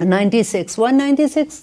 196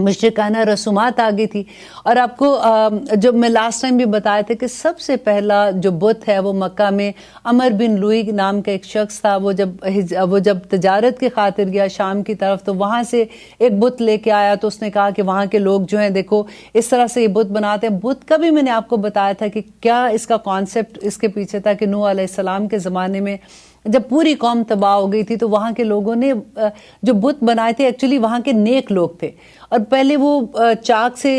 مشرکانہ رسومات آ گئی تھی. اور آپ کو جو میں لاسٹ ٹائم بھی بتایا تھا کہ سب سے پہلا جو بت ہے وہ مکہ میں عمر بن لوئی نام کا ایک شخص تھا. وہ جب تجارت کی خاطر گیا شام کی طرف تو وہاں سے ایک بت لے کے آیا. تو اس نے کہا کہ وہاں کے لوگ جو ہیں دیکھو اس طرح سے یہ بت بناتے ہیں. بت کا بھی میں نے آپ کو بتایا تھا کہ کیا اس کا کانسیپٹ اس کے پیچھے تھا کہ نوح علیہ السلام کے زمانے میں جب پوری قوم تباہ ہو گئی تھی تو وہاں کے لوگوں نے جو بت بنائے تھے ایکچولی وہاں کے نیک لوگ تھے. اور پہلے وہ چاک سے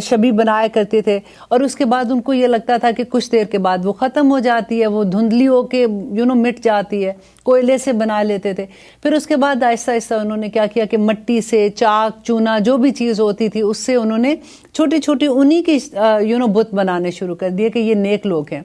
شبیہ بنایا کرتے تھے اور اس کے بعد ان کو یہ لگتا تھا کہ کچھ دیر کے بعد وہ ختم ہو جاتی ہے, وہ دھندلی ہو کے مٹ جاتی ہے. کوئلے سے بنا لیتے تھے. پھر اس کے بعد آہستہ آہستہ انہوں نے کیا کیا کہ مٹی سے چاک چونا جو بھی چیز ہوتی تھی اس سے انہوں نے چھوٹی چھوٹی انہی کی بت بنانے شروع کر دیے کہ یہ نیک لوگ ہیں.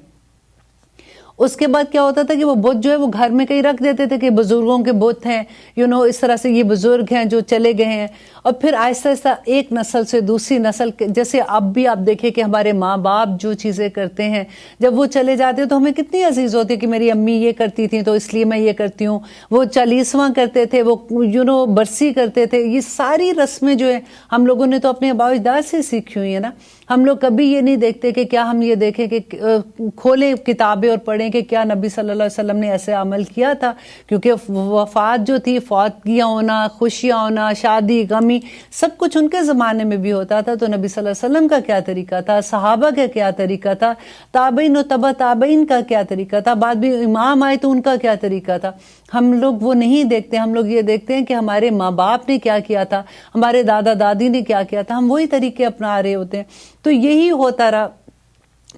اس کے بعد کیا ہوتا تھا کہ وہ بت جو ہے وہ گھر میں کہیں رکھ دیتے تھے کہ بزرگوں کے بت ہیں اس طرح سے یہ بزرگ ہیں جو چلے گئے ہیں. اور پھر آہستہ آہستہ ایک نسل سے دوسری نسل, جیسے اب بھی آپ دیکھیں کہ ہمارے ماں باپ جو چیزیں کرتے ہیں جب وہ چلے جاتے ہیں تو ہمیں کتنی عزیز ہوتی ہے کہ میری امی یہ کرتی تھیں تو اس لیے میں یہ کرتی ہوں. وہ 40واں کرتے تھے, وہ برسی کرتے تھے. یہ ساری رسمیں جو ہیں ہم لوگوں نے تو اپنے آباء و اجداد سے سیکھی ہوئی ہیں نا. ہم لوگ کبھی یہ نہیں دیکھتے کہ کیا ہم یہ دیکھیں کہ کھولیں کتابیں اور پڑھیں کہ کیا نبی صلی اللہ علیہ وسلم نے ایسے عمل کیا تھا. کیونکہ وفات جو تھی, فوتگیاں ہونا, خوشیاں ہونا, شادی غمی, سب کچھ ان کے زمانے میں بھی ہوتا تھا. تو نبی صلی اللہ علیہ وسلم کا کیا طریقہ تھا, صحابہ کا کیا طریقہ تھا, تابعین و تبع تابعین کا کیا طریقہ تھا, بعد بھی امام آئے تو ان کا کیا طریقہ تھا. ہم لوگ وہ نہیں دیکھتے. ہم لوگ یہ دیکھتے ہیں کہ ہمارے ماں باپ نے کیا کیا تھا, ہمارے دادا دادی نے کیا کیا تھا. ہم وہی طریقے اپنا رہے ہوتے ہیں. تو یہی ہوتا رہا.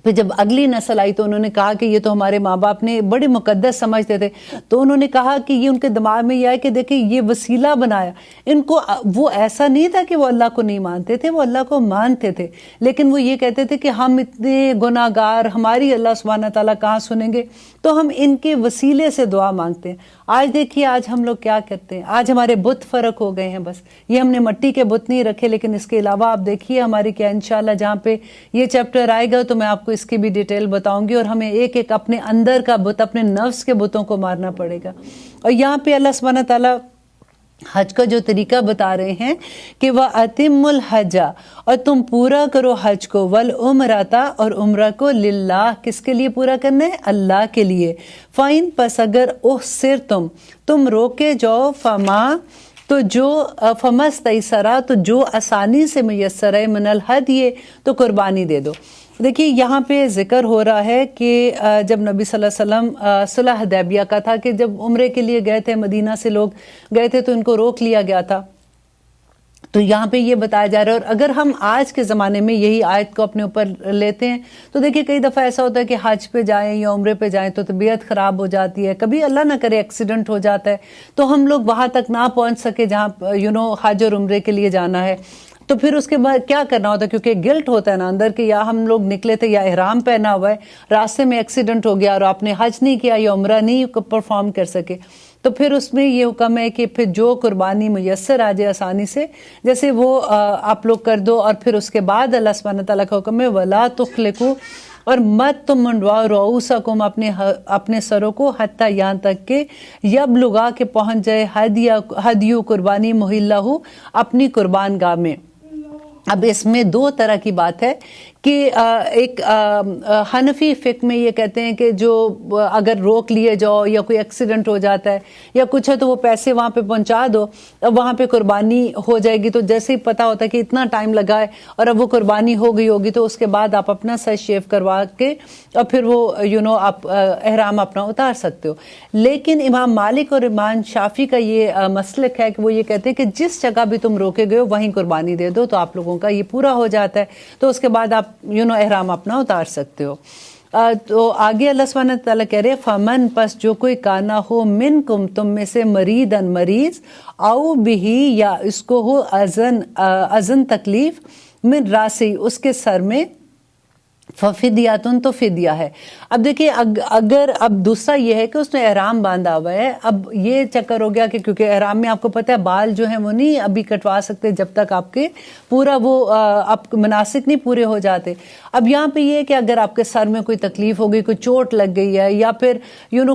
پھر جب اگلی نسل آئی تو انہوں نے کہا کہ یہ تو ہمارے ماں باپ نے بڑے مقدس سمجھتے تھے. تو انہوں نے کہا کہ یہ ان کے دماغ میں یہ آئے کہ دیکھیں یہ وسیلہ بنایا. ان کو وہ ایسا نہیں تھا کہ وہ اللہ کو نہیں مانتے تھے, وہ اللہ کو مانتے تھے, لیکن وہ یہ کہتے تھے کہ ہم اتنے گناہ گار, ہماری اللہ سبحانہ تعالیٰ کہاں سنیں گے, تو ہم ان کے وسیلے سے دعا مانگتے ہیں. آج دیکھیے آج ہم لوگ کیا کرتے ہیں. آج ہمارے بت فرق ہو گئے ہیں. بس یہ ہم نے مٹی کے بت نہیں رکھے, لیکن اس کے علاوہ آپ دیکھیے ہماری کیا انشاءاللہ جہاں پہ یہ چیپٹر آئے گا تو میں آپ کو اس کی بھی ڈیٹیل بتاؤں گی. اور ہمیں ایک ایک اپنے اندر کا بت, اپنے نفس کے بتوں کو مارنا پڑے گا. اور یہاں پہ اللہ سبحانہ تعالیٰ حج کا جو طریقہ بتا رہے ہیں کہ وَأَتِمُّ الْحَجَّ, اور تم پورا کرو حج کو, وَالْعُمْرَةَ, اور عمرہ کو, للہ, کس کے لیے پورا کرنا ہے, اللہ کے لیے. فَإِن, پس اگر احصرتم, تم روکے جاؤ, فما, تو جو فمستیسرا, تو جو آسانی سے میسر ہے, من الہدی, تو قربانی دے دو. دیکھیے یہاں پہ ذکر ہو رہا ہے کہ جب نبی صلی اللہ علیہ وسلم صلح حدیبیہ کا تھا کہ جب عمرے کے لیے گئے تھے, مدینہ سے لوگ گئے تھے تو ان کو روک لیا گیا تھا. تو یہاں پہ یہ بتایا جا رہا ہے. اور اگر ہم آج کے زمانے میں یہی آیت کو اپنے اوپر لیتے ہیں تو دیکھیے کئی دفعہ ایسا ہوتا ہے کہ حج پہ جائیں یا عمرے پہ جائیں تو طبیعت خراب ہو جاتی ہے, کبھی اللہ نہ کرے ایکسیڈنٹ ہو جاتا ہے, تو ہم لوگ وہاں تک نہ پہنچ سکے جہاں حج اور عمرے کے لیے جانا ہے. تو پھر اس کے بعد کیا کرنا ہوتا ہے, کیونکہ گلٹ ہوتا ہے نا اندر کہ یا ہم لوگ نکلے تھے یا احرام پہنا ہوا ہے, راستے میں ایکسیڈنٹ ہو گیا اور آپ نے حج نہیں کیا یا عمرہ نہیں پرفارم کر سکے, تو پھر اس میں یہ حکم ہے کہ پھر جو قربانی میسر آ جائے آسانی سے, جیسے وہ آپ لوگ کر دو. اور پھر اس کے بعد اللہ سبحانہ تعالیٰ کا حکم ہے وَلَا تُخْلِقُوا, اور مت تم منڈواؤ رؤوسکم, اپنے سروں کو, حتیٰ یہاں تک کہ یبلغا, کے پہنچ جائے, ہدیو قربانی, محلہ, اپنی قربان گاہ میں. اب اس میں دو طرح کی بات ہے کہ ایک حنفی فقہ میں یہ کہتے ہیں کہ جو اگر روک لیے جاؤ یا کوئی ایکسیڈنٹ ہو جاتا ہے یا کچھ ہے تو وہ پیسے وہاں پہ پہنچا دو, اب وہاں پہ قربانی ہو جائے گی. تو جیسے ہی پتہ ہوتا ہے کہ اتنا ٹائم لگا ہے اور اب وہ قربانی ہو گئی ہوگی تو اس کے بعد آپ اپنا سر شیو کروا کے اور پھر وہ آپ احرام اپنا اتار سکتے ہو. لیکن امام مالک اور امام شافعی کا یہ مسلک ہے کہ وہ یہ کہتے ہیں کہ جس جگہ بھی تم روکے گئے ہو وہیں قربانی دے دو, تو آپ لوگوں کا یہ پورا ہو جاتا ہے. تو اس کے بعد آپ احرام اپنا اتار سکتے ہو. تو آگے اللہ سبحانہ تعالیٰ کہہ رہے فمن, پس جو کوئی کانا ہو, منکم, تم میں سے, مریدن, مریض, او بہی, یا اس کو ہو ازن تکلیف, من راسی, اس کے سر میں, ففدیاتن, تو فدیہ ہے. اب دیکھیے اگر اب دوسرا یہ ہے کہ اس نے احرام باندھا ہوا ہے, اب یہ چکر ہو گیا کہ کیونکہ احرام میں آپ کو پتہ ہے بال جو ہیں وہ نہیں ابھی کٹوا سکتے جب تک آپ کے پورا وہ آپ مناسک نہیں پورے ہو جاتے. اب یہاں پہ یہ ہے کہ اگر آپ کے سر میں کوئی تکلیف ہو گئی, کوئی چوٹ لگ گئی ہے, یا پھر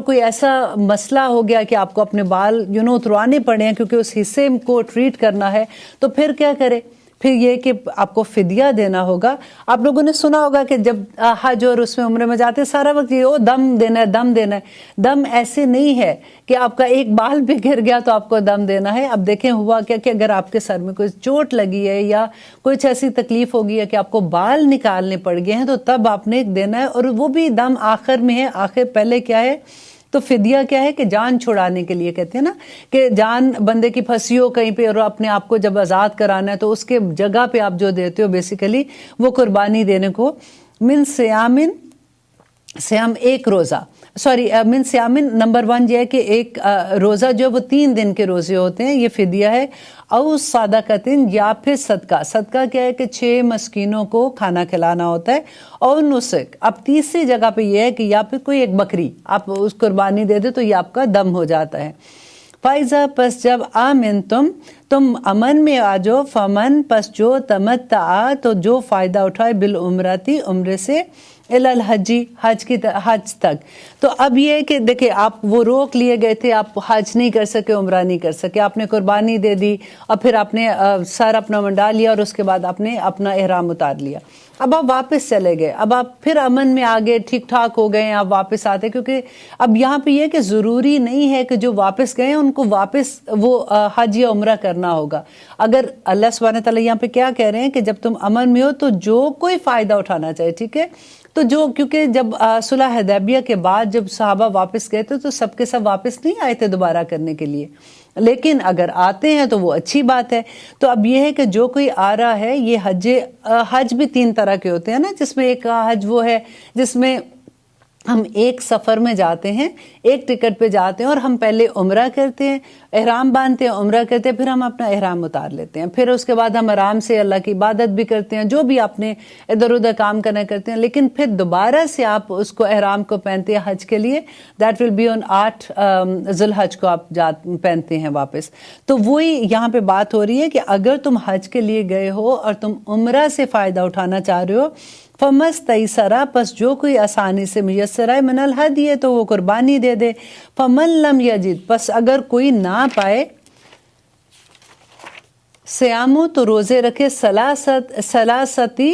کوئی ایسا مسئلہ ہو گیا کہ آپ کو اپنے بال اتروانے پڑے ہیں کیونکہ اس حصے کو ٹریٹ کرنا ہے, تو پھر کیا کرے, پھر یہ کہ آپ کو فدیہ دینا ہوگا. آپ لوگوں نے سنا ہوگا کہ جب حج اور اس میں عمرے میں جاتے سارا وقت یہ دم دینا ہے دم دینا ہے. دم ایسے نہیں ہے کہ آپ کا ایک بال بھی گر گیا تو آپ کو دم دینا ہے. اب دیکھیں ہوا کیا کہ اگر آپ کے سر میں کوئی چوٹ لگی ہے یا کچھ ایسی تکلیف ہوگی ہے کہ آپ کو بال نکالنے پڑ گئے ہیں تو تب آپ نے دینا ہے, اور وہ بھی دم آخر میں ہے. آخر پہلے کیا ہے تو فدیہ کیا ہے کہ جان چھڑانے کے لیے کہتے ہیں نا کہ جان بندے کی پھنسی ہو کہیں پہ اور اپنے آپ کو جب آزاد کرانا ہے تو اس کے جگہ پہ آپ جو دیتے ہو بیسیکلی وہ قربانی دینے کو. من سیام ایک روزہ من سیامن نمبر 1 یہ ہے کہ ایک روزہ جو وہ 3 دن کے روزے ہوتے ہیں, یہ فدیہ ہے. او صدقتن یا پھر صدقہ. صدقہ کیا ہے کہ 6 مسکینوں کو کھانا کھلانا ہوتا ہے. اور نسک, اب تیسری جگہ پہ یہ ہے کہ یا پھر کوئی ایک بکری آپ اس قربانی دے دے تو یہ آپ کا دم ہو جاتا ہے. فائزہ پس جب آمن تم امن میں آ جاؤ, فمن پس جو تمتع تو جو فائدہ اٹھائے بالعمرتی عمرے سے الحجی حج تک. تو اب یہ ہے کہ دیکھیں آپ وہ روک لیے گئے تھے, آپ حج نہیں کر سکے عمرہ نہیں کر سکے, آپ نے قربانی دے دی اور پھر آپ نے سر اپنا منڈا لیا اور اس کے بعد آپ نے اپنا احرام اتار لیا. اب آپ واپس چلے گئے, اب آپ پھر امن میں آگے ٹھیک ٹھاک ہو گئے ہیں, آپ واپس آتے, کیونکہ اب یہاں پہ یہ کہ ضروری نہیں ہے کہ جو واپس گئے ہیں ان کو واپس وہ حج یا عمرہ کرنا ہوگا. اگر اللہ سبحانہ تعالیٰ یہاں پہ کیا کہہ رہے ہیں کہ جب تم امن میں ہو تو جو کوئی فائدہ اٹھانا چاہے, ٹھیک ہے, تو جو کیونکہ جب صلح حدیبیہ کے بعد جب صحابہ واپس گئے تھے تو سب کے سب واپس نہیں آئے تھے دوبارہ کرنے کے لیے, لیکن اگر آتے ہیں تو وہ اچھی بات ہے. تو اب یہ ہے کہ جو کوئی آ رہا ہے, یہ حج بھی 3 طرح کے ہوتے ہیں نا, جس میں ایک حج وہ ہے جس میں ہم ایک سفر میں جاتے ہیں, ایک ٹکٹ پہ جاتے ہیں اور ہم پہلے عمرہ کرتے ہیں, احرام باندھتے ہیں, عمرہ کرتے ہیں, پھر ہم اپنا احرام اتار لیتے ہیں, پھر اس کے بعد ہم آرام سے اللہ کی عبادت بھی کرتے ہیں, جو بھی آپ نے ادھر ادھر کام کرنا کرتے ہیں, لیکن پھر دوبارہ سے آپ اس کو احرام کو پہنتے ہیں حج کے لیے. دیٹ ول بی آن 8 ذی الحج کو آپ پہنتے ہیں واپس. تو وہی یہاں پہ بات ہو رہی ہے کہ اگر تم حج کے لیے گئے ہو اور تم عمرہ سے فائدہ اٹھانا چاہ رہے ہو, فمستیسرا پس جو کوئی آسانی سے میسر ہے من الہدی ہے تو وہ قربانی دے دے. فمن لم یجد پس اگر کوئی نہ پائے, سیامو تو روزے رکھے سلاستی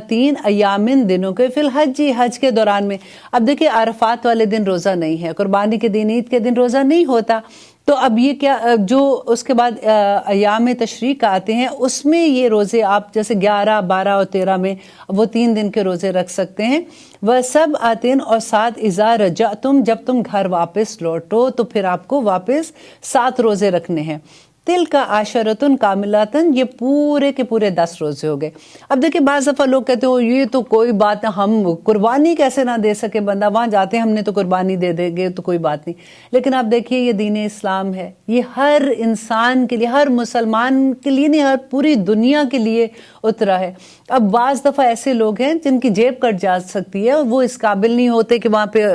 3 ایامن دنوں کے فی الحج حج کے دوران میں. اب دیکھیں عرفات والے دن روزہ نہیں ہے, قربانی کے دن عید کے دن روزہ نہیں ہوتا, تو اب یہ کیا جو اس کے بعد ایام تشریق آتے ہیں اس میں یہ روزے آپ جیسے 11 12 اور 13 میں وہ 3 دن کے روزے رکھ سکتے ہیں. وہ سب آتین اور 7 اذا رجعتم جب تم گھر واپس لوٹو تو پھر آپ کو واپس 7 روزے رکھنے ہیں. تل کا عشرۃ کاملۃ یہ پورے کے پورے 10 روزے ہو گئے. اب دیکھیں بعض دفعہ لوگ کہتے ہو یہ تو کوئی بات نہیں, ہم قربانی کیسے نہ دے سکے, بندہ وہاں جاتے ہیں ہم نے تو قربانی دے دیں گے تو کوئی بات نہیں. لیکن آپ دیکھیے یہ دین اسلام ہے, یہ ہر انسان کے لیے, ہر مسلمان کے لیے نہیں, ہر پوری دنیا کے لیے اترا ہے. اب بعض دفعہ ایسے لوگ ہیں جن کی جیب کٹ جا سکتی ہے اور وہ اس قابل نہیں ہوتے کہ وہاں پہ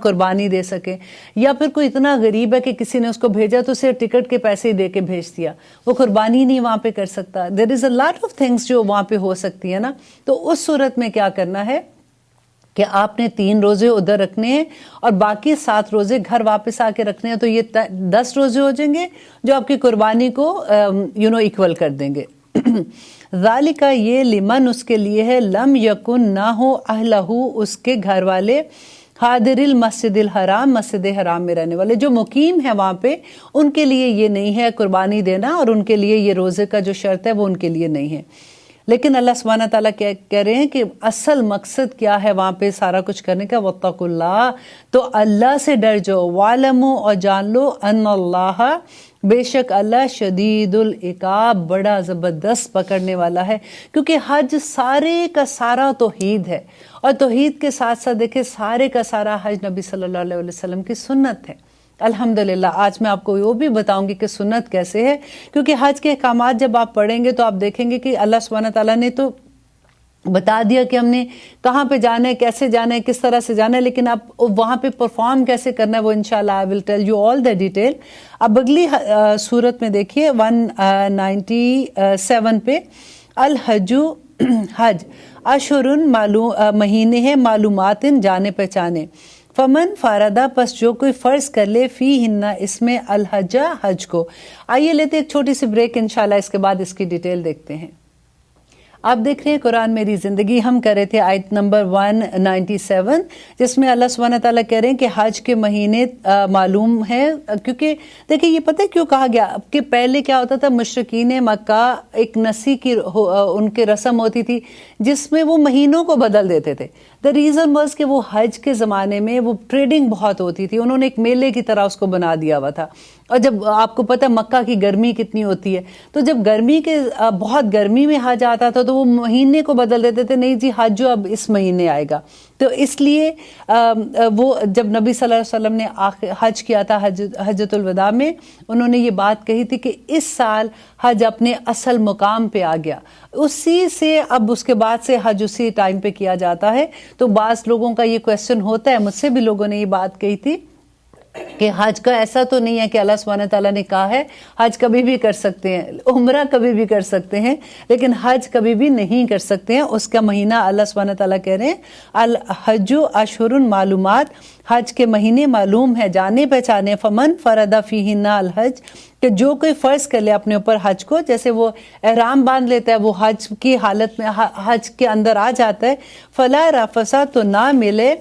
قربانی دے سکے, یا پھر کوئی اتنا غریب ہے کہ کسی نے اس کو بھیجا تو صرف ٹکٹ کے پیسے ہی دے کے بھیج دیا, وہ قربانی نہیں وہاں پہ کر سکتا. دیر از اے لاٹ آف تھنگس جو وہاں پہ ہو سکتی ہے نا. تو اس صورت میں کیا کرنا ہے کہ آپ نے 3 روزے ادھر رکھنے ہیں اور باقی 7 روزے گھر واپس آ کے رکھنے ہیں, تو یہ 10 روزے ہو جائیں گے جو آپ کی قربانی کو ایکول کر دیں گے. ذالک یہ لمن اس کے لیے ہے, لم یکن نہ ہو اہلہ اس کے گھر والے, حاضر المسجد الحرام مسجد حرام میں رہنے والے جو مقیم ہیں وہاں پہ, ان کے لیے یہ نہیں ہے قربانی دینا, اور ان کے لیے یہ روزے کا جو شرط ہے وہ ان کے لیے نہیں ہے. لیکن اللہ سبحانہ تعالیٰ کہہ رہے ہیں کہ اصل مقصد کیا ہے وہاں پہ سارا کچھ کرنے کا, واتقوا اللہ, تو اللہ سے ڈر جاؤ, وعلموا اور جان لو, ان اللہ بے شک اللہ شدید العقاب بڑا زبردست پکڑنے والا ہے. کیونکہ حج سارے کا سارا توحید ہے, اور توحید کے ساتھ ساتھ دیکھیں سارے کا سارا حج نبی صلی اللہ علیہ وسلم کی سنت ہے. الحمدللہ آج میں آپ کو وہ بھی بتاؤں گی کہ سنت کیسے ہے, کیونکہ حج کے احکامات جب آپ پڑھیں گے تو آپ دیکھیں گے کہ اللہ سبحانہ تعالیٰ نے تو بتا دیا کہ ہم نے کہاں پہ جانا ہے, کیسے جانا ہے, کس طرح سے جانا ہے, لیکن آپ وہاں پہ پرفارم کیسے کرنا ہے وہ انشاءاللہ I will tell you all the detail. اب اگلی صورت میں دیکھیے 197 پہ, الحج حج اشہرن مہینے ہیں, معلومات جانے پہچانے, فمن فاردا پس جو کوئی فرض کر لے فی ہننا اس میں الحج حج کو. آئیے لیتے ایک چھوٹی سی بریک, انشاءاللہ اس کے بعد اس کی ڈیٹیل دیکھتے ہیں. آپ دیکھ رہے ہیں قرآن میری زندگی، ہم کر رہے تھے آیت نمبر 197، جس میں اللہ سبحانہ تعالیٰ کہہ رہے ہیں کہ حج کے مہینے معلوم ہے، کیونکہ دیکھیں یہ پتہ کیوں کہا گیا کہ پہلے کیا ہوتا تھا، مشرکین مکہ ایک نسی کی ان کے رسم ہوتی تھی جس میں وہ مہینوں کو بدل دیتے تھے. دا ریزن واز کہ وہ حج کے زمانے میں وہ ٹریڈنگ بہت ہوتی تھی، انہوں نے ایک میلے کی طرح اس کو بنا دیا ہوا تھا. اور جب آپ کو پتہ مکہ کی گرمی کتنی ہوتی ہے، تو جب گرمی کے بہت گرمی میں حج آتا تھا تو وہ مہینے کو بدل دیتے تھے، نہیں جی حج جو اب اس مہینے آئے گا. تو اس لیے وہ جب نبی صلی اللہ علیہ وسلم نے حج کیا تھا حجۃ الوداع میں، انہوں نے یہ بات کہی تھی کہ اس سال حج اپنے اصل مقام پہ آ گیا. اسی سے اب اس کے بعد سے حج اسی ٹائم پہ کیا جاتا ہے. تو بعض لوگوں کا یہ کویسچن ہوتا ہے، مجھ سے بھی لوگوں نے یہ بات کہی تھی کہ حج کا ایسا تو نہیں ہے کہ اللہ سبحانہ تعالیٰ نے کہا ہے حج کبھی بھی کر سکتے ہیں، عمرہ کبھی بھی کر سکتے ہیں، لیکن حج کبھی بھی نہیں کر سکتے ہیں. اس کا مہینہ اللہ سبحانہ تعالیٰ کہہ رہے ہیں الحج اشہر معلومات، حج کے مہینے معلوم ہے جانے پہچانے. فمن فرض فیہن الحج، کہ جو کوئی فرض کر لے اپنے اوپر حج کو، جیسے وہ احرام باندھ لیتا ہے، وہ حج کی حالت میں حج کے اندر آ جاتا ہے، فلا رفث، تو نہ ملے،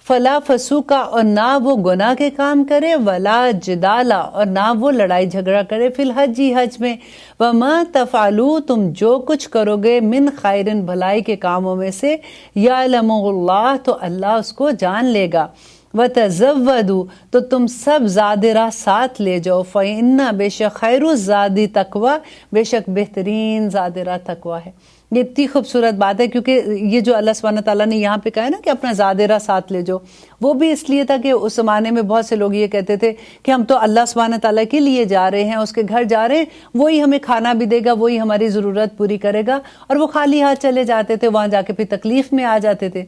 فلا فسوق، اور نہ وہ گناہ کے کام کرے، ولا جدال، اور نہ وہ لڑائی جھگڑا کرے، فی الحج، حج میں. وما تفعلوا، تم جو کچھ کرو گے، من خیر، بھلائی کے کاموں میں سے، یعلم اللہ، تو اللہ اس کو جان لے گا. وتزودوا، تو تم سب زاد راہ ساتھ لے جاؤ. فإن، بے شک، خیر الزاد تقوی، بے شک بہترین زاد راہ تقوی ہے. یہ اتنی خوبصورت بات ہے، کیونکہ یہ جو اللہ سبحانہ تعالیٰ نے یہاں پہ کہا ہے نا کہ اپنا زاد راہ ساتھ لے جاؤ، وہ بھی اس لیے تھا کہ اس زمانے میں بہت سے لوگ یہ کہتے تھے کہ ہم تو اللہ سبحانہ تعالیٰ کے لیے جا رہے ہیں، اس کے گھر جا رہے ہیں، وہی ہمیں کھانا بھی دے گا، وہی ہماری ضرورت پوری کرے گا. اور وہ خالی ہاتھ چلے جاتے تھے، وہاں جا کے پھر تکلیف میں آ جاتے تھے.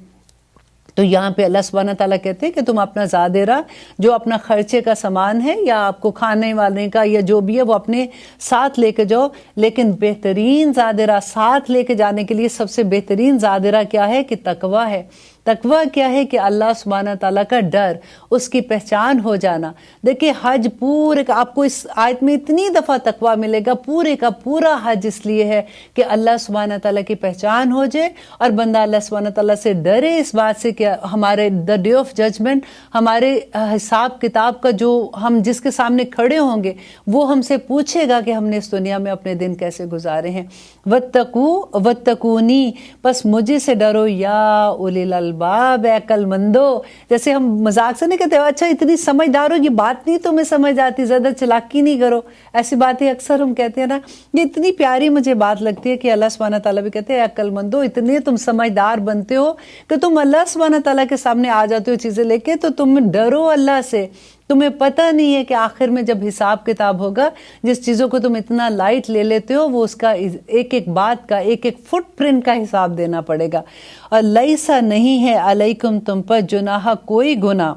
تو یہاں پہ اللہ سبحانہ تعالیٰ کہتے ہیں کہ تم اپنا زاد راہ، جو اپنا خرچے کا سامان ہے یا آپ کو کھانے والے کا یا جو بھی ہے، وہ اپنے ساتھ لے کے جاؤ. لیکن بہترین زاد راہ ساتھ لے کے جانے کے لیے سب سے بہترین زاد راہ کیا ہے کہ تقوی ہے. تقوی کیا ہے کہ اللہ سبحانہ تعالیٰ کا ڈر، اس کی پہچان ہو جانا. دیکھیں حج پورے کا آپ کو اس آیت میں اتنی دفعہ تقوی ملے گا، پورے کا پورا حج اس لیے ہے کہ اللہ سبحانہ تعالیٰ کی پہچان ہو جائے اور بندہ اللہ سبحانہ تعالیٰ سے ڈرے اس بات سے کہ ہمارے دا ڈے آف ججمنٹ، ہمارے حساب کتاب کا جو ہم جس کے سامنے کھڑے ہوں گے، وہ ہم سے پوچھے گا کہ ہم نے اس دنیا میں اپنے دن کیسے گزارے ہیں. واتقونی، پس مجھے سے ڈرو، یا اولی الالباب، اے عقل مندو. جیسے ہم مذاق سے نہیں کہتے اچھا اتنی سمجھدار ہو، یہ بات نہیں تمہیں سمجھ آتی، زیادہ چلاکی نہیں کرو، ایسی باتیں اکثر ہم کہتے ہیں نا. یہ اتنی پیاری مجھے بات لگتی ہے کہ اللہ سبحانہ تعالیٰ بھی کہتے ہیں اے عقل مندو، اتنے تم سمجھدار بنتے ہو کہ تم اللہ سبحانہ تعالیٰ کے سامنے آ جاتے ہو چیزیں لے کے، تو تم ڈرو اللہ سے. تمہیں پتہ نہیں ہے کہ آخر میں جب حساب کتاب ہوگا، جس چیزوں کو تم اتنا لائٹ لے لیتے ہو، وہ اس کا ایک ایک بات کا، ایک ایک فٹ پرنٹ کا حساب دینا پڑے گا. اور لیسا، نہیں ہے، علیکم، تم پر، جناح، کوئی گناہ،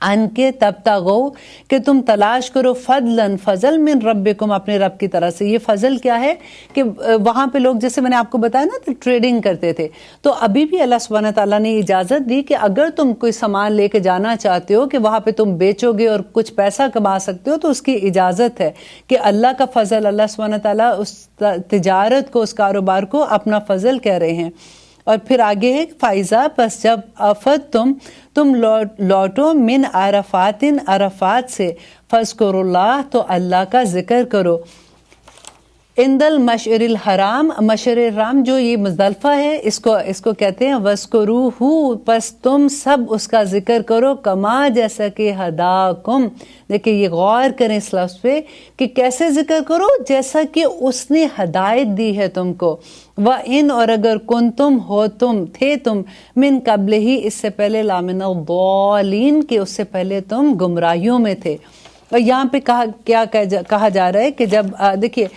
ان کے تبتغو، کہ تم تلاش کرو، فضلاً، فضل، من ربکم، اپنے رب کی طرح سے. یہ فضل کیا ہے کہ وہاں پہ لوگ، جیسے میں نے آپ کو بتایا نا، ٹریڈنگ کرتے تھے، تو ابھی بھی اللہ سبحانہ تعالیٰ نے اجازت دی کہ اگر تم کوئی سامان لے کے جانا چاہتے ہو کہ وہاں پہ تم بیچو گے اور کچھ پیسہ کما سکتے ہو، تو اس کی اجازت ہے کہ اللہ کا فضل، اللہ سبحانہ تعالیٰ اس تجارت کو، اس کاروبار کو اپنا فضل کہہ رہے ہیں. اور پھر آگے ہے فائزہ، پس جب افت تم لوٹو، من عرفات، عرفات سے، فاذکروا اللہ، تو اللہ کا ذکر کرو. عند المشعر الحرام، مشعر الحرام جو یہ مزدلفہ ہے، اس کو کہتے ہیں وَاذْكُرُوهُ، پس تم سب اس کا ذکر کرو، کما، جیسا کہ ہداکم. دیکھیں یہ غور کریں اس لفظ پہ کہ کیسے ذکر کرو، جیسا کہ اس نے ہدایت دی ہے تم کو. وَإِنْ، اور اگر کنتم، ہو تم، تھے تم، من قبل ہی، اس سے پہلے، لامن الضالین، کہ اس سے پہلے تم گمراہیوں میں تھے. اور یہاں پہ کیا کہا جا رہا ہے کہ جب دیکھیے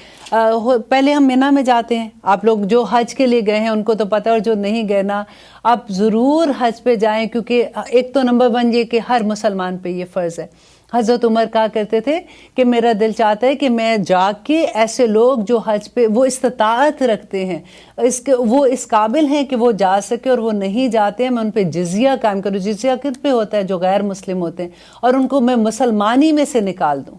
پہلے ہم مینا میں جاتے ہیں، آپ لوگ جو حج کے لیے گئے ہیں ان کو تو پتہ، اور جو نہیں گئے نا، آپ ضرور حج پہ جائیں، کیونکہ ایک تو نمبر 1 یہ کہ ہر مسلمان پہ یہ فرض ہے. حضرت عمر کہا کرتے تھے کہ میرا دل چاہتا ہے کہ میں جا کے ایسے لوگ جو حج پہ وہ استطاعت رکھتے ہیں، وہ اس قابل ہیں کہ وہ جا سکے اور وہ نہیں جاتے ہیں، میں ان پہ جزیہ قائم کروں. جزیہ کس پہ ہوتا ہے؟ جو غیر مسلم ہوتے ہیں، اور ان کو میں مسلمانی میں سے نکال دوں.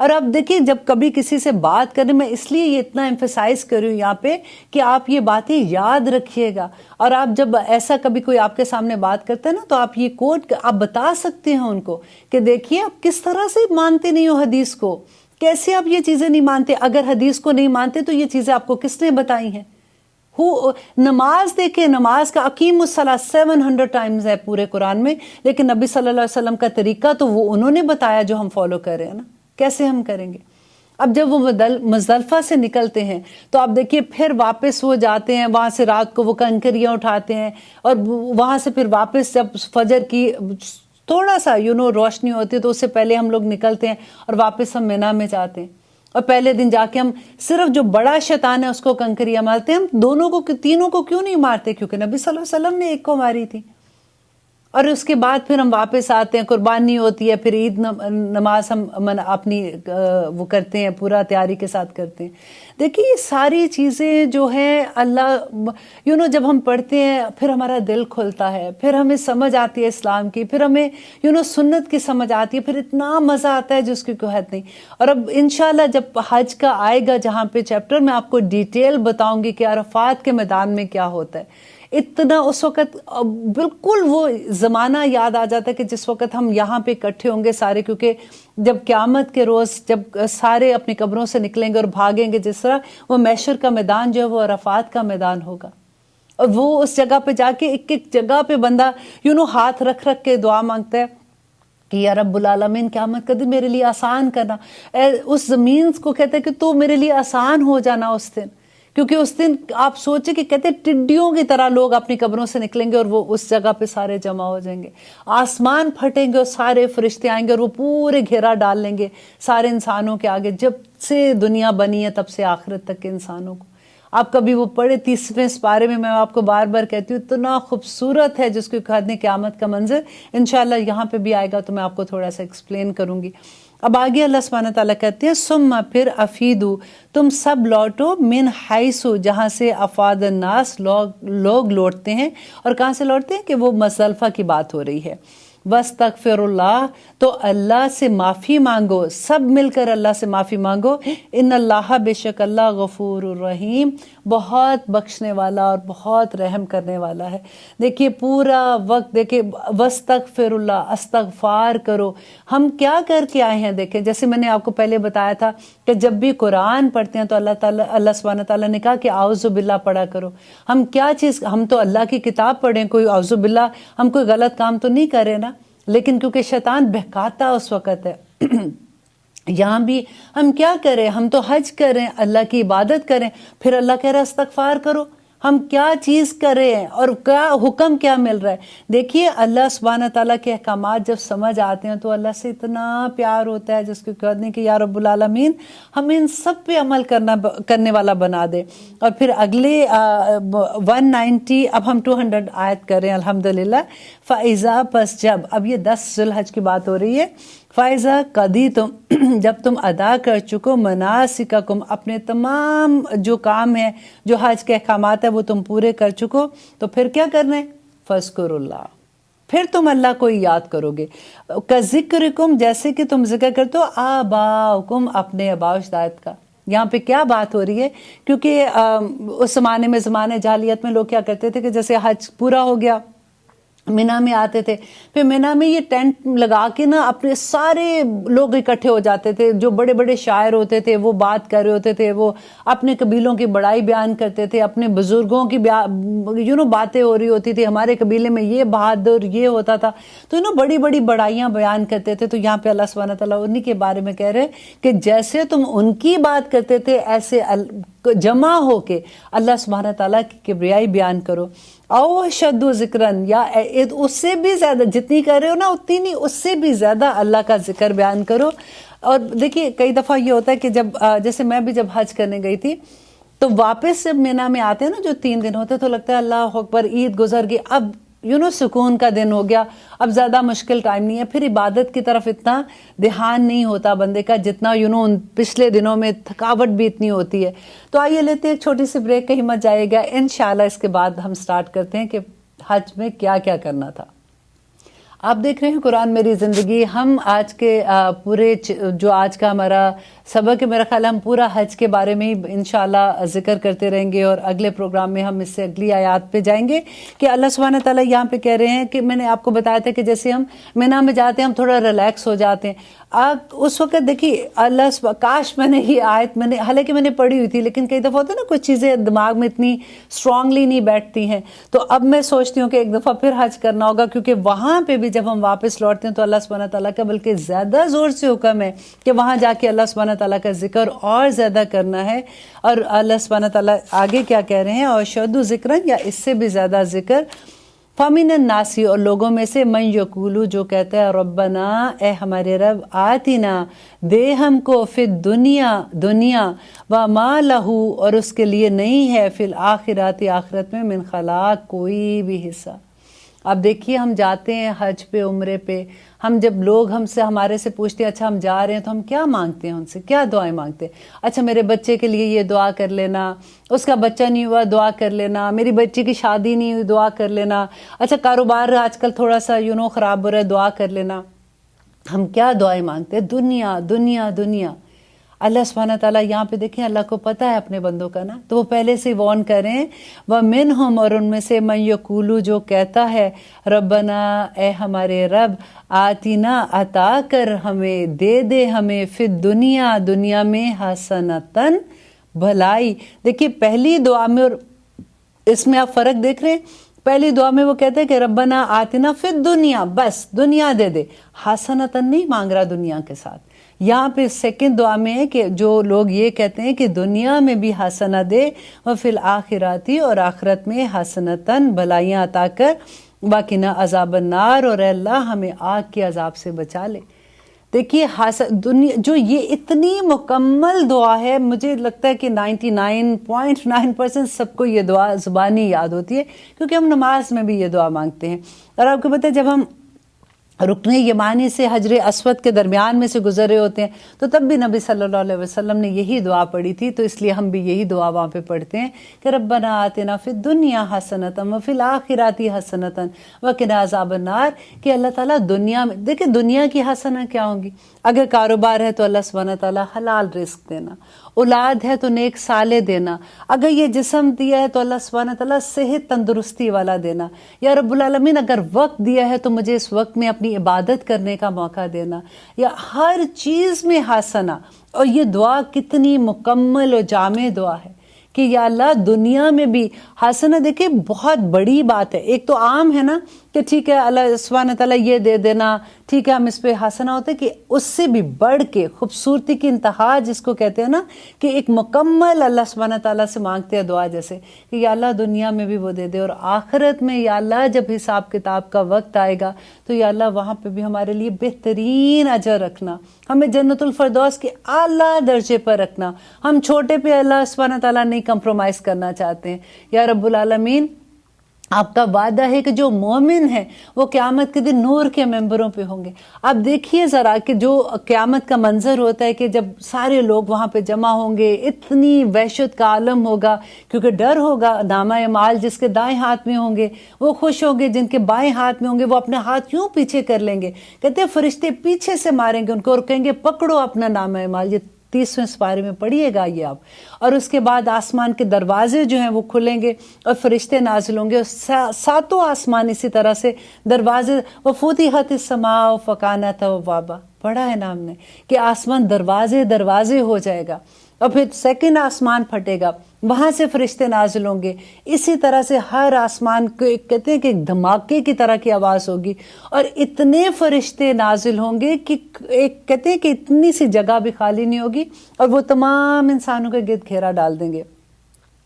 اور اب دیکھیں جب کبھی کسی سے بات کرنے میں اس لیے یہ اتنا ایمفیسائز کر رہی ہوں یہاں پہ کہ آپ یہ باتیں یاد رکھیے گا، اور آپ جب ایسا کبھی کوئی آپ کے سامنے بات کرتا ہے نا تو آپ یہ کوٹ آپ بتا سکتے ہیں ان کو کہ دیکھیے آپ کس طرح سے مانتے نہیں ہو حدیث کو، کیسے آپ یہ چیزیں نہیں مانتے، اگر حدیث کو نہیں مانتے تو یہ چیزیں آپ کو کس نے بتائی ہیں؟ نماز دیکھیں، نماز کا اقیم الصلاۃ 700 ٹائمز ہے پورے قرآن میں، لیکن نبی صلی اللہ علیہ وسلم کا طریقہ تو وہ انہوں نے بتایا جو ہم فالو کر رہے ہیں نا، کیسے ہم کریں گے؟ اب جب وہ مزدلفہ سے نکلتے ہیں تو آپ دیکھیے پھر واپس وہ جاتے ہیں، وہاں سے رات کو وہ کنکریاں اٹھاتے ہیں، اور وہاں سے پھر واپس جب فجر کی تھوڑا سا روشنی ہوتی ہے تو اس سے پہلے ہم لوگ نکلتے ہیں اور واپس ہم مینا میں جاتے ہیں، اور پہلے دن جا کے ہم صرف جو بڑا شیطان ہے اس کو کنکریاں مارتے ہیں، ہم دونوں کو تینوں کو کیوں نہیں مارتے؟ کیونکہ نبی صلی اللہ علیہ وسلم نے ایک کو ماری تھی، اور اس کے بعد پھر ہم واپس آتے ہیں، قربانی ہوتی ہے، پھر عید نماز ہم اپنی وہ کرتے ہیں، پورا تیاری کے ساتھ کرتے ہیں۔ دیکھیے یہ ساری چیزیں جو ہیں اللہ جب ہم پڑھتے ہیں پھر ہمارا دل کھلتا ہے، پھر ہمیں سمجھ آتی ہے اسلام کی، پھر ہمیں سنت کی سمجھ آتی ہے، پھر اتنا مزہ آتا ہے جس کی کوئی حد نہیں۔ اور اب انشاءاللہ جب حج کا آئے گا جہاں پہ چیپٹر میں آپ کو ڈیٹیل بتاؤں گی کہ عرفات کے میدان میں کیا ہوتا ہے، اتنا اس وقت بالکل وہ زمانہ یاد آ جاتا ہے کہ جس وقت ہم یہاں پہ اکٹھے ہوں گے سارے، کیونکہ جب قیامت کے روز جب سارے اپنی قبروں سے نکلیں گے اور بھاگیں گے، جس طرح وہ محشر کا میدان جو ہے وہ عرفات کا میدان ہوگا، اور وہ اس جگہ پہ جا کے ایک ایک جگہ پہ بندہ ہاتھ رکھ رکھ کے دعا مانگتا ہے کہ یا رب العالمین قیامت کا دن میرے لیے آسان کرنا، اس زمین کو کہتا ہے کہ تو میرے لیے آسان ہو جانا اس دن، کیونکہ اس دن آپ سوچیں کہ کہتے ہیں ٹڈیوں کی طرح لوگ اپنی قبروں سے نکلیں گے اور وہ اس جگہ پہ سارے جمع ہو جائیں گے، آسمان پھٹیں گے اور سارے فرشتے آئیں گے اور وہ پورے گھیرا ڈال لیں گے سارے انسانوں کے آگے، جب سے دنیا بنی ہے تب سے آخرت تک کے انسانوں کو۔ آپ کبھی وہ پڑھے 30ویں سپارے میں آپ کو بار بار کہتی ہوں اتنا خوبصورت ہے جس کو کہتے قیامت کا منظر، انشاءاللہ یہاں پہ بھی آئے گا تو میں آپ کو تھوڑا سا ایکسپلین کروں گی۔ اب آگے اللہ سبحانہ تعالیٰ کہتے ہیں ثم پھر افیدو تم سب لوٹو من حیثو جہاں سے افاد الناس لوگ لوٹتے ہیں، اور کہاں سے لوٹتے ہیں کہ وہ مزدلفہ کی بات ہو رہی ہے، واستغفر اللہ تو اللہ سے معافی مانگو، سب مل کر اللہ سے معافی مانگو، ان اللہ بے شک اللہ غفور الرحیم بہت بخشنے والا اور بہت رحم کرنے والا ہے۔ دیکھیے پورا وقت دیکھیے واستغفر اللہ، استغفار کرو، ہم کیا کر کے آئے ہیں؟ دیکھیں جیسے میں نے آپ کو پہلے بتایا تھا کہ جب بھی قرآن پڑھتے ہیں تو اللہ سبحانہ تعالیٰ نے کہا کہ اعوذ باللہ پڑھا کرو، ہم کیا چیز، ہم تو اللہ کی کتاب پڑھیں، کوئی اعوذ باللہ ہم کوئی غلط کام تو نہیں کرے نا، لیکن کیونکہ شیطان بہکاتا اس وقت ہے یہاں بھی ہم کیا کریں، ہم تو حج کریں، اللہ کی عبادت کریں، پھر اللہ کہہ رہا ہے استغفار کرو، ہم کیا چیز کریں اور کیا حکم کیا مل رہا ہے؟ دیکھیے اللہ سبحانہ تعالیٰ کے احکامات جب سمجھ آتے ہیں تو اللہ سے اتنا پیار ہوتا ہے جس کو کہتے ہیں کہ یا رب العالمین ہمیں ان سب پہ عمل کرنے والا بنا دے۔ اور پھر اگلے 190 اب ہم 200 آیت کریں الحمدللہ، فَإِذَا پس جب، اب یہ 10 ذی الحج کی بات ہو رہی ہے، فَإِذَا قَضِيتُم جب تم ادا کر چکو مناسککم اپنے تمام جو کام ہے، جو حج کے احکامات ہے وہ تم پورے کر چکو، تو پھر کیا کرنا ہے؟ فَاذْكُرُوا اللَّهَ پھر تم اللہ کو یاد کرو گے، کَذِکْرِکُم جیسے کہ تم ذکر کرتے ہو آباؤکم اپنے آباء و اجداد کا۔ یہاں پہ کیا بات ہو رہی ہے؟ کیونکہ اس زمانے میں زمانے جاہلیت میں لوگ کیا کرتے تھے کہ جیسے حج پورا ہو گیا مینا میں آتے تھے، پھر مینا میں یہ ٹینٹ لگا کے نا اپنے سارے لوگ اکٹھے ہو جاتے تھے، جو بڑے بڑے شاعر ہوتے تھے وہ بات کر رہے ہوتے تھے، وہ اپنے قبیلوں کی بڑائی بیان کرتے تھے، اپنے بزرگوں کی باتیں ہو رہی ہوتی تھی، ہمارے قبیلے میں یہ بہادر یہ ہوتا تھا، تو بڑی بڑی بڑائیاں بیان کرتے تھے۔ تو یہاں پہ اللہ سبحانہ تعالیٰ انہی کے بارے میں کہہ رہے کہ جیسے تم ان کی بات کرتے تھے ایسے جمع ہو کے اللہ سبحانہ تعالیٰ کی کبریائی بیان کرو، او شد ذکرن یا اس سے بھی زیادہ جتنی کر رہے ہو نا اتنی نہیں، اس سے بھی زیادہ اللہ کا ذکر بیان کرو۔ اور دیکھیے کئی دفعہ یہ ہوتا ہے کہ جب جیسے میں بھی جب حج کرنے گئی تھی تو واپس جب مینا میں آتے ہیں نا جو 3 دن ہوتے تو لگتا ہے اللہ اکبر عید گزر گئی، اب سکون کا دن ہو گیا، اب زیادہ مشکل ٹائم نہیں ہے، پھر عبادت کی طرف اتنا دھیان نہیں ہوتا بندے کا جتنا ان پچھلے دنوں میں تھکاوٹ بھی اتنی ہوتی ہے۔ تو آئیے لیتے ہیں ایک چھوٹی سی بریک، کہیں مت جائے گا، انشاءاللہ اس کے بعد ہم سٹارٹ کرتے ہیں کہ حج میں کیا کیا کرنا تھا۔ آپ دیکھ رہے ہیں قرآن میری زندگی. ہم آج کے پورے جو آج کا ہمارا سبق ہے، میرا خیال ہے ہم پورا حج کے بارے میں ہی انشاءاللہ ذکر کرتے رہیں گے، اور اگلے پروگرام میں ہم اس سے اگلی آیات پہ جائیں گے کہ اللہ سبحانہ تعالیٰ یہاں پہ کہہ رہے ہیں کہ میں نے آپ کو بتایا تھا کہ جیسے ہم مینا میں جاتے ہیں ہم تھوڑا ریلیکس ہو جاتے ہیں. آپ اس وقت دیکھیے کاش میں نے یہ آیت حالانکہ میں نے پڑھی ہوئی تھی، لیکن کئی دفعہ ہوتا ہے نا کچھ چیزیں دماغ میں اتنی اسٹرانگلی نہیں بیٹھتی ہیں. تو اب میں سوچتی ہوں کہ ایک دفعہ پھر حج کرنا ہوگا، کیونکہ وہاں پہ بھی جب ہم واپس لوٹتے ہیں تو اللہ سبحانہ تعالیٰ کا بلکہ زیادہ زور سے حکم ہے کہ وہاں جا کے اللہ سبحانہ تعالیٰ کا ذکر اور زیادہ کرنا ہے. اور اللہ سبحانہ تعالیٰ آگے کیا کہہ رہے ہیں، اور شد ذکرن، یا اس سے بھی زیادہ ذکر. فَمِنَ النَّاسِ، اور لوگوں میں سے من یقولو، جو کہتا ہے ربنا، اے ہمارے رب، آتنا، دے ہم کو، فی دنیا وما لہو، اور اس کے لیے نہیں ہے، فی الآخرات، آخرت میں، من خلاق، کوئی بھی حصہ. اب دیکھیے ہم جاتے ہیں حج پہ، عمرے پہ، ہم جب لوگ ہمارے سے پوچھتے ہیں اچھا ہم جا رہے ہیں تو ہم کیا مانگتے ہیں، ان سے کیا دعائیں مانگتے ہیں؟ اچھا میرے بچے کے لیے یہ دعا کر لینا، اس کا بچہ نہیں ہوا دعا کر لینا، میری بچی کی شادی نہیں ہوئی دعا کر لینا، اچھا کاروبار آج کل تھوڑا سا خراب ہو رہا ہے دعا کر لینا. ہم کیا دعائیں مانگتے ہیں؟ دنیا دنیا دنیا. اللہ سبحانہ تعالیٰ یہاں پہ دیکھیں اللہ کو پتہ ہے اپنے بندوں کا نا، تو وہ پہلے سے وارن کریں. وَمِنْهُمْ، اور ان میں سے من یقولو، جو کہتا ہے ربنا، اے ہمارے رب، آتینا، عطا کر ہمیں، دے دے ہمیں، فی دنیا، دنیا میں، حسنتاً، بھلائی. دیکھیے پہلی دعا میں اور اس میں آپ فرق دیکھ رہے ہیں. پہلی دعا میں وہ کہتے ہیں کہ ربنا آتنا فی دنیا، بس دنیا دے دے، حسنتاً نہیں مانگ رہا دنیا کے ساتھ. یہاں پہ سیکنڈ دعا میں ہے کہ جو لوگ یہ کہتے ہیں کہ دنیا میں بھی حسنہ دے، وفی الآخراتی، اور آخرت میں، حسنتاً، بھلائیاں عطا کر، وقنا عذاب النار، اور اے اللہ ہمیں آگ کے عذاب سے بچا لے. دیکھیے دنیا جو یہ اتنی مکمل دعا ہے، مجھے لگتا ہے کہ 99.9% سب کو یہ دعا زبانی یاد ہوتی ہے، کیونکہ ہم نماز میں بھی یہ دعا مانگتے ہیں. اور آپ کو پتہ ہے جب ہم رکن یمانی سے حجر اسود کے درمیان میں سے گزر رہے ہوتے ہیں تو تب بھی نبی صلی اللہ علیہ وسلم نے یہی دعا پڑھی تھی، تو اس لیے ہم بھی یہی دعا وہاں پہ پڑھتے ہیں کہ ربنا آتنا فی الدنیا حسنۃ وفی الآخرۃ حسنۃ وقنا عذاب النار. کہ اللہ تعالیٰ دنیا میں، دیکھیں دنیا کی حسنہ کیا ہوں گی؟ اگر کاروبار ہے تو اللہ سبحانہ تعالیٰ حلال رزق دینا، اولاد ہے تو نیک صالح دینا، اگر یہ جسم دیا ہے تو اللہ سبحانہ تعالیٰ صحت تندرستی والا دینا. یا رب العالمین اگر وقت دیا ہے تو مجھے اس وقت میں اپنی عبادت کرنے کا موقع دینا، یا ہر چیز میں حسنہ. اور یہ دعا کتنی مکمل و جامع دعا ہے کہ یا اللہ دنیا میں بھی حسنہ. دیکھیں بہت بڑی بات ہے. ایک تو عام ہے نا کہ ٹھیک ہے اللہ سبحانہ تعالیٰ یہ دے دینا، ٹھیک ہے ہم اس پہ حسنہ ہوتے ہیں، کہ اس سے بھی بڑھ کے خوبصورتی کی انتہا جس کو کہتے ہیں نا، کہ ایک مکمل اللہ سبحانہ تعالیٰ سے مانگتے ہیں دعا جیسے کہ یا اللہ دنیا میں بھی وہ دے دے، اور آخرت میں یا اللہ جب حساب کتاب کا وقت آئے گا تو یا اللہ وہاں پہ بھی ہمارے لیے بہترین اجر رکھنا، ہمیں جنت الفردوس کے اعلیٰ درجے پر رکھنا. ہم چھوٹے پہ اللہ سبحانہ تعالیٰ نہیں کمپرومائز کرنا چاہتے ہیں. یا رب العالمین آپ کا وعدہ ہے کہ جو مومن ہیں وہ قیامت کے دن نور کے ممبروں پہ ہوں گے. آپ دیکھیے ذرا کہ جو قیامت کا منظر ہوتا ہے کہ جب سارے لوگ وہاں پہ جمع ہوں گے، اتنی وحشت کا عالم ہوگا، کیونکہ ڈر ہوگا. نامہ اعمال جس کے دائیں ہاتھ میں ہوں گے وہ خوش ہوں گے، جن کے بائیں ہاتھ میں ہوں گے وہ اپنے ہاتھ یوں پیچھے کر لیں گے. کہتے ہیں فرشتے پیچھے سے ماریں گے ان کو اور کہیں گے پکڑو اپنا نامہ اعمال. یہ 30ویں سپارے میں پڑھیے گا یہ آپ. اور اس کے بعد آسمان کے دروازے جو ہیں وہ کھلیں گے اور فرشتے نازل ہوں گے، اور ساتوں آسمان اسی طرح سے دروازے. وفتحت السماء فکانت ابوابا، پڑھا ہے نا ہم نے کہ آسمان دروازے ہو جائے گا. اور پھر سیکنڈ آسمان پھٹے گا، وہاں سے فرشتے نازل ہوں گے. اسی طرح سے ہر آسمان کو کہتے ہیں کہ ایک دھماکے کی طرح کی آواز ہوگی، اور اتنے فرشتے نازل ہوں گے کہ ایک کہتے ہیں کہ اتنی سی جگہ بھی خالی نہیں ہوگی، اور وہ تمام انسانوں کے گرد گھیرا ڈال دیں گے.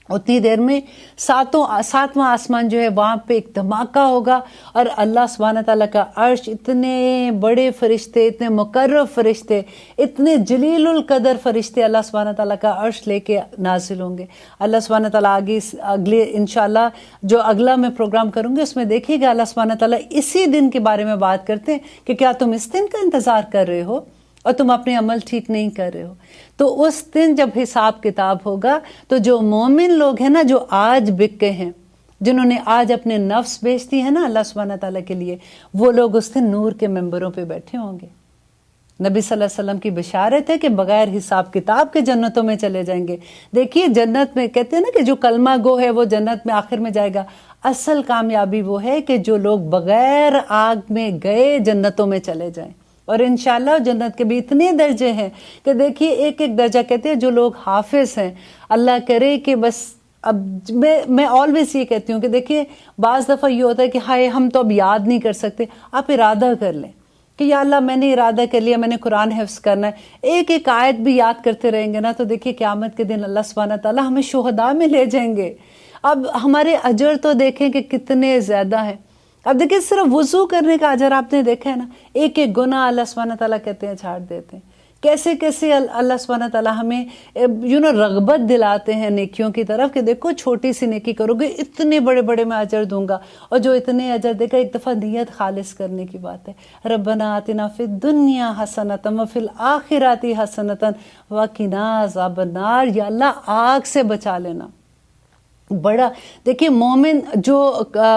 اتنی دیر میں ساتواں آسمان جو ہے وہاں پہ ایک دھماکہ ہوگا، اور اللہ سبحانہ تعالیٰ کا عرش، اتنے بڑے فرشتے، اتنے مقرب فرشتے، اتنے جلیل القدر فرشتے اللہ سبحانہ تعالیٰ کا عرش لے کے نازل ہوں گے. اللہ سبحانہ تعالیٰ اگلے انشاءاللہ جو اگلا میں پروگرام کروں گی اس میں دیکھیے گا اللہ سبحانہ تعالیٰ اسی دن کے بارے میں بات کرتے ہیں کہ کیا تم اس دن کا انتظار کر رہے ہو اور تم اپنے عمل ٹھیک نہیں کر رہے ہو. تو اس دن جب حساب کتاب ہوگا تو جو مومن لوگ ہیں نا، جو آج بک گئے ہیں، جنہوں نے آج اپنے نفس بیچ دی ہے نا اللہ سبحانہ تعالیٰ کے لیے، وہ لوگ اس دن نور کے ممبروں پہ بیٹھے ہوں گے۔ نبی صلی اللہ علیہ وسلم کی بشارت ہے کہ بغیر حساب کتاب کے جنتوں میں چلے جائیں گے۔ دیکھیے جنت میں کہتے ہیں نا کہ جو کلمہ گو ہے وہ جنت میں آخر میں جائے گا، اصل کامیابی وہ ہے کہ جو لوگ بغیر آگ میں گئے جنتوں میں چلے جائیں۔ اور انشاءاللہ جنت کے بھی اتنے درجے ہیں کہ دیکھیے ایک ایک درجہ کہتے ہیں جو لوگ حافظ ہیں، اللہ کرے کہ بس اب میں آلویز یہ کہتی ہوں کہ دیکھیے بعض دفعہ یہ ہوتا ہے کہ ہائے ہم تو اب یاد نہیں کر سکتے، آپ ارادہ کر لیں کہ یا اللہ میں نے ارادہ کر لیا، میں نے قرآن حفظ کرنا ہے، ایک ایک آیت بھی یاد کرتے رہیں گے نا تو دیکھیے قیامت کے دن اللہ سبحانہ تعالیٰ ہمیں شہداء میں لے جائیں گے۔ اب ہمارے اجر تو دیکھیں کہ کتنے زیادہ ہیں۔ اب دیکھیں صرف وضو کرنے کا اجر آپ نے دیکھا ہے نا، ایک ایک گناہ اللہ سبحانہ تعالیٰ کہتے ہیں چھاڑ دیتے ہیں۔ کیسے کیسے اللہ سبحانہ تعالیٰ ہمیں رغبت دلاتے ہیں نیکیوں کی طرف کہ دیکھو چھوٹی سی نیکی کرو گے اتنے بڑے بڑے میں اجر دوں گا، اور جو اتنے اجر دے گا ایک دفعہ نیت خالص کرنے کی بات ہے۔ ربنا آتنا فی الدنیا حسنۃ وفی الآخرۃ حسنۃ وقنا عذاب النار، یا اللہ آگ سے بچا لینا۔ بڑا دیکھیے مومن جو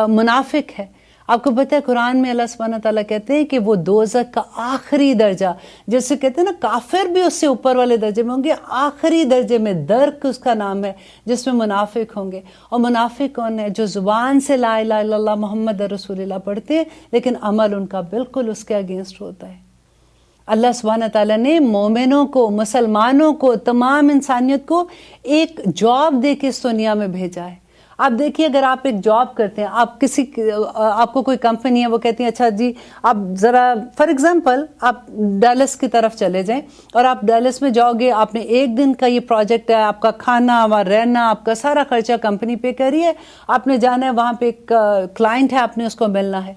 منافق ہے، آپ کو پتہ ہے قرآن میں اللہ سبحانہ تعالیٰ کہتے ہیں کہ وہ دوزخ کا آخری درجہ، جیسے کہتے ہیں نا کافر بھی اس سے اوپر والے درجے میں ہوں گے، آخری درجے میں درک اس کا نام ہے جس میں منافق ہوں گے۔ اور منافق کون ہے؟ جو زبان سے لا الہ الا اللہ محمد رسول اللہ پڑھتے ہیں لیکن عمل ان کا بالکل اس کے اگینسٹ ہوتا ہے۔ اللہ سبحانہ تعالیٰ نے مومنوں کو، مسلمانوں کو، تمام انسانیت کو ایک جاب دے کے اس دنیا میں بھیجا ہے۔ آپ دیکھیے اگر آپ ایک جاب کرتے ہیں، آپ کو کوئی کمپنی ہے وہ کہتی ہے اچھا جی آپ ذرا فار ایگزامپل آپ ڈیلس کی طرف چلے جائیں، اور آپ ڈیلس میں جاؤ گے، آپ نے ایک دن کا یہ پروجیکٹ ہے، آپ کا کھانا وہاں رہنا، آپ کا سارا خرچہ کمپنی پے کری ہے، آپ نے جانا ہے وہاں پہ ایک کلائنٹ ہے، آپ نے اس کو ملنا ہے،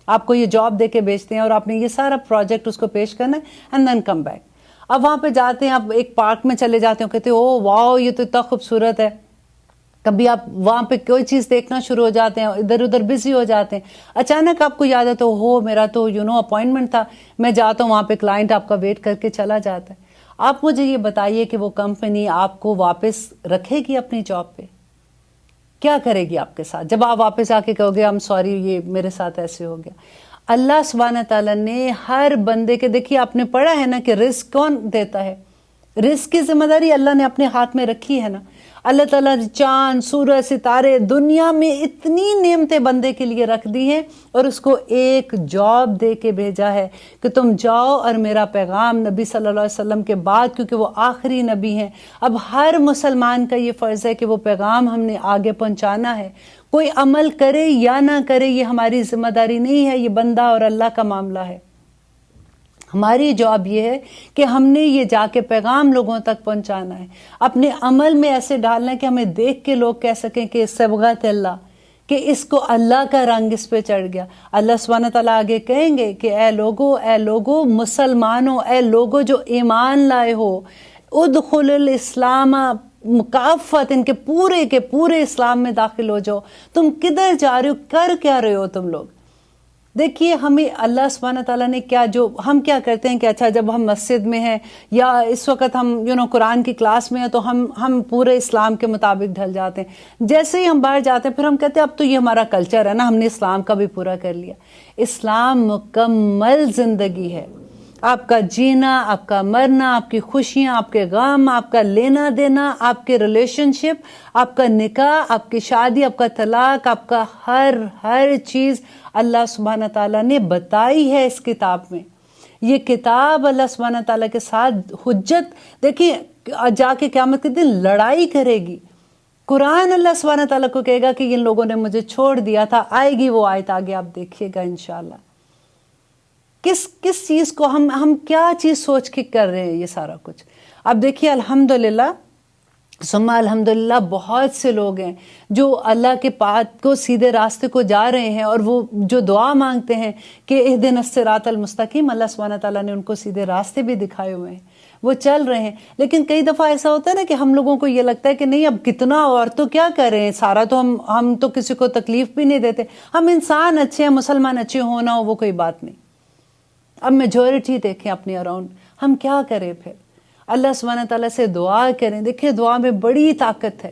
آپ کو یہ جاب دے کے بیچتے ہیں اور آپ نے یہ سارا پروجیکٹ اس کو پیش کرنا ہے اینڈ دین کم بیک۔ اب وہاں پہ جاتے ہیں، آپ ایک پارک میں چلے جاتے ہیں، کہتے ہیں او واو یہ تو اتنا خوبصورت ہے، کبھی آپ وہاں پہ کوئی چیز دیکھنا شروع ہو جاتے ہیں، ادھر ادھر بزی ہو جاتے ہیں، اچانک آپ کو یاد ہے تو ہو میرا تو اپوائنٹمنٹ تھا، میں جاتا ہوں وہاں پہ، کلائنٹ آپ کا ویٹ کر کے چلا جاتا ہے۔ آپ مجھے یہ بتائیے کہ وہ کمپنی آپ کو واپس رکھے گی اپنی جاب پہ؟ کیا کرے گی آپ کے ساتھ جب آپ واپس آ کے کہو گے I'm sorry یہ میرے ساتھ ایسے ہو گیا؟ اللہ سبحانہ تعالیٰ نے ہر بندے کے، دیکھیے آپ نے پڑھا ہے نا کہ رزق کون دیتا ہے؟ رزق کی ذمہ داری اللہ نے اپنے ہاتھ میں رکھی ہے نا۔ اللہ تعالیٰ نے چاند، سورج، ستارے، دنیا میں اتنی نعمتیں بندے کے لیے رکھ دی ہیں، اور اس کو ایک جاب دے کے بھیجا ہے کہ تم جاؤ اور میرا پیغام نبی صلی اللہ علیہ وسلم کے بعد، کیونکہ وہ آخری نبی ہیں، اب ہر مسلمان کا یہ فرض ہے کہ وہ پیغام ہم نے آگے پہنچانا ہے۔ کوئی عمل کرے یا نہ کرے یہ ہماری ذمہ داری نہیں ہے، یہ بندہ اور اللہ کا معاملہ ہے۔ ہماری جاب یہ ہے کہ ہم نے یہ جا کے پیغام لوگوں تک پہنچانا ہے، اپنے عمل میں ایسے ڈالنا ہے کہ ہمیں دیکھ کے لوگ کہہ سکیں کہ صبغت اللہ، کہ اس کو اللہ کا رنگ اس پہ چڑھ گیا۔ اللہ سبحانہ تعالیٰ آگے کہیں گے کہ اے لوگو مسلمانوں، اے لوگو جو ایمان لائے ہو، ادخل الاسلام مکافت، ان کے پورے اسلام میں داخل ہو جاؤ۔ تم کدھر جا رہے ہو؟ کر کیا رہے ہو تم لوگ؟ دیکھیے ہمیں اللہ سبحانہ تعالیٰ نے ہم کیا کرتے ہیں کہ اچھا جب ہم مسجد میں ہیں یا اس وقت ہم قرآن کی کلاس میں ہیں تو ہم پورے اسلام کے مطابق ڈھل جاتے ہیں، جیسے ہی ہم باہر جاتے ہیں پھر ہم کہتے ہیں اب تو یہ ہمارا کلچر ہے نا، ہم نے اسلام کا بھی پورا کر لیا۔ اسلام مکمل زندگی ہے، آپ کا جینا، آپ کا مرنا، آپ کی خوشیاں، آپ کے غم، آپ کا لینا دینا، آپ کے ریلیشن شپ، آپ کا نکاح، آپ کی شادی، آپ کا طلاق، آپ کا ہر چیز اللہ سبحانہ تعالیٰ نے بتائی ہے اس کتاب میں۔ یہ کتاب اللہ سبحانہ تعالیٰ کے ساتھ حجت، دیکھیے جا کے قیامت کے دن لڑائی کرے گی۔ قرآن اللہ سبحانہ تعالیٰ کو کہے گا کہ ان لوگوں نے مجھے چھوڑ دیا تھا، آئے گی وہ آیت آگے آپ دیکھیے گا انشاءاللہ۔ کس چیز کو ہم کیا چیز سوچ کے کر رہے ہیں یہ سارا کچھ؟ اب دیکھیے الحمدللہ ثم الحمدللہ بہت سے لوگ ہیں جو اللہ کے پاک کو سیدھے راستے کو جا رہے ہیں، اور وہ جو دعا مانگتے ہیں کہ اہدنا الصراط المستقیم، اللہ سبحانہ تعالیٰ نے ان کو سیدھے راستے بھی دکھائے ہوئے ہیں، وہ چل رہے ہیں۔ لیکن کئی دفعہ ایسا ہوتا ہے نا کہ ہم لوگوں کو یہ لگتا ہے کہ نہیں اب کتنا اور تو کیا کر رہے ہیں، سارا تو ہم تو کسی کو تکلیف بھی نہیں دیتے، ہم انسان اچھے ہیں، مسلمان اچھے ہونا ہو وہ کوئی بات نہیں۔ اب میجورٹی دیکھیں اپنے اراؤنڈ، ہم کیا کریں؟ پھر اللہ سبحانہ تعالیٰ سے دعا کریں۔ دیکھیں دعا میں بڑی طاقت ہے،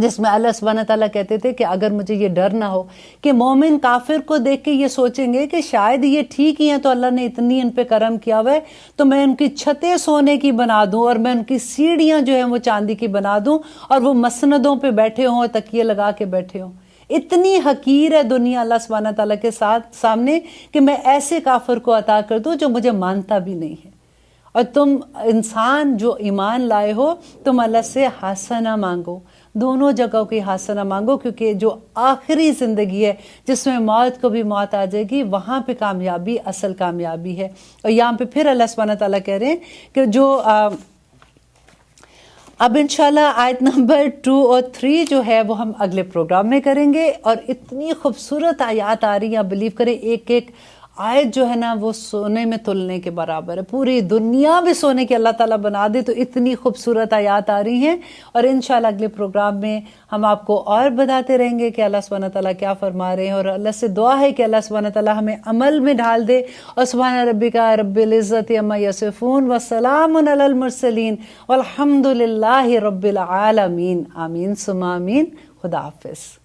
جس میں اللہ سبحانہ تعالیٰ کہتے تھے کہ اگر مجھے یہ ڈر نہ ہو کہ مومن کافر کو دیکھ کے یہ سوچیں گے کہ شاید یہ ٹھیک ہی ہیں تو اللہ نے اتنی ان پہ کرم کیا ہوا ہے تو میں ان کی چھتیں سونے کی بنا دوں اور میں ان کی سیڑھیاں جو ہیں وہ چاندی کی بنا دوں اور وہ مسندوں پہ بیٹھے ہوں اور تکیے لگا کے بیٹھے ہوں. اتنی حقیر ہے دنیا اللہ سبحانہ تعالیٰ کے سامنے کہ میں ایسے کافر کو عطا کر دوں جو مجھے مانتا بھی نہیں ہے. اور تم انسان جو ایمان لائے ہو تم اللہ سے حسنہ مانگو, دونوں جگہوں کی حسنہ مانگو, کیونکہ جو آخری زندگی ہے جس میں موت کو بھی موت آ جائے گی وہاں پہ کامیابی اصل کامیابی ہے. اور یہاں پہ پھر اللہ سبحانہ تعالیٰ کہہ رہے ہیں کہ جو اب انشاءاللہ آیت نمبر 2 اور 3 جو ہے وہ ہم اگلے پروگرام میں کریں گے. اور اتنی خوبصورت آیات آ رہی ہیں, آپ بلیو کریں ایک ایک آیت جو ہے نا وہ سونے میں تلنے کے برابر ہے. پوری دنیا بھی سونے کی اللہ تعالیٰ بنا دے تو اتنی خوبصورت آیات آ رہی ہیں. اور انشاءاللہ اگلے پروگرام میں ہم آپ کو اور بتاتے رہیں گے کہ اللہ سبحانہ تعالیٰ کیا فرما رہے ہیں. اور اللہ سے دعا ہے کہ اللہ سبحانہ تعالیٰ ہمیں عمل میں ڈھال دے. اور سبحان ربک رب العزت عما یصفون وسلام علی المرسلین والحمد للہ رب العالمین. آمین ثم آمین. خدا حافظ.